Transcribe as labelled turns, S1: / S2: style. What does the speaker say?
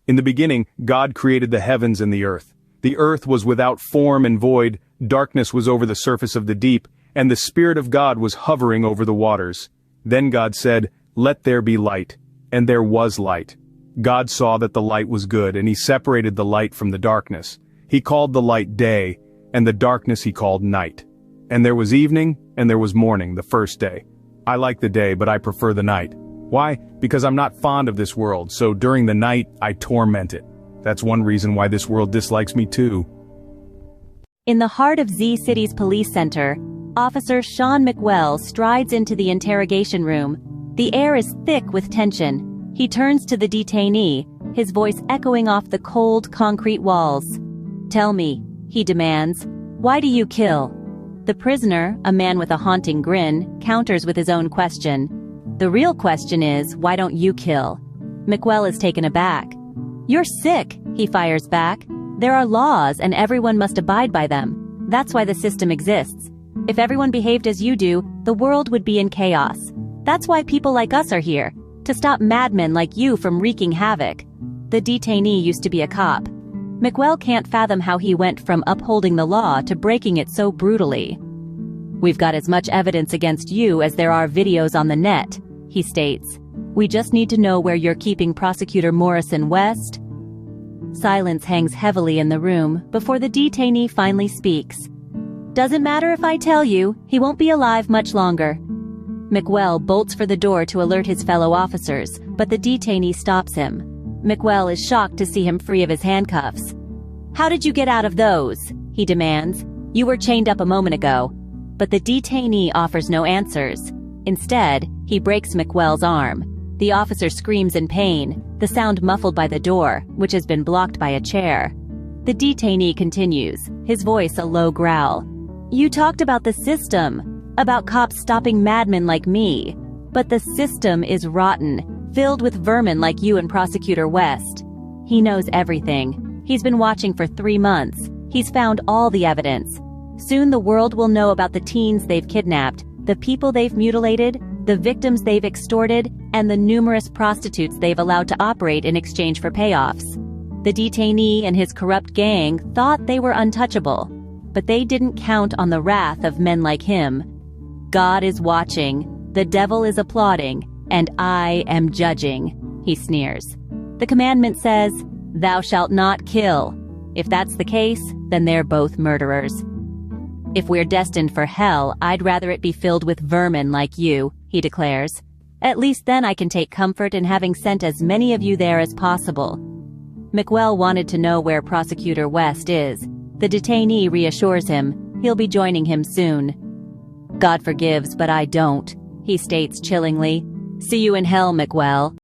S1: In the beginning, God created the heavens and the earth. The earth was without form and void, darkness was over the surface of the deep, and the Spirit of God was hovering over the waters. Then God said, "Let there be light." And there was light. God saw that the light was good, and he separated the light from the darkness. He called the light day, and the darkness he called night. And there was evening, and there was morning, the first day. I like the day, but I prefer the night. Why? Because I'm not fond of this world, so during the night, I torment it. That's one reason why this world dislikes me too.
S2: In the heart of Z City's police center, Officer Sean McWell strides into the interrogation room. The air is thick with tension. He turns to the detainee, his voice echoing off the cold, concrete walls. "Tell me," he demands, "why do you kill?" The prisoner, a man with a haunting grin, counters with his own question. The real question is, why don't you kill? McWell is taken aback. "You're sick," he fires back. "There are laws and everyone must abide by them. That's why the system exists. If everyone behaved as you do, the world would be in chaos. That's why people like us are here, to stop madmen like you from wreaking havoc." The detainee used to be a cop. McWell can't fathom how he went from upholding the law to breaking it so brutally. "We've got as much evidence against you as there are videos on the net," he states. "We just need to know where you're keeping Prosecutor Morrison West." Silence hangs heavily in the room before the detainee finally speaks. "Doesn't matter if I tell you, he won't be alive much longer." McWell bolts for the door to alert his fellow officers, but the detainee stops him. McWell is shocked to see him free of his handcuffs. "How did you get out of those?" he demands. "You were chained up a moment ago." But the detainee offers no answers. Instead, he breaks McWell's arm. The officer screams in pain, the sound muffled by the door, which has been blocked by a chair. The detainee continues, his voice a low growl. "You talked about the system, about cops stopping madmen like me. But the system is rotten, filled with vermin like you and Prosecutor West." He knows everything. He's been watching for 3 months. He's found all the evidence. Soon the world will know about the teens they've kidnapped, the people they've mutilated, the victims they've extorted, and the numerous prostitutes they've allowed to operate in exchange for payoffs. The detainee and his corrupt gang thought they were untouchable, but they didn't count on the wrath of men like him. "God is watching, the devil is applauding, and I am judging," he sneers. The commandment says, "Thou shalt not kill." If that's the case, then they're both murderers. "If we're destined for hell, I'd rather it be filled with vermin like you," he declares. "At least then I can take comfort in having sent as many of you there as possible." McWell wanted to know where Prosecutor West is. The detainee reassures him he'll be joining him soon. "God forgives, but I don't," he states chillingly. "See you in hell, McWell."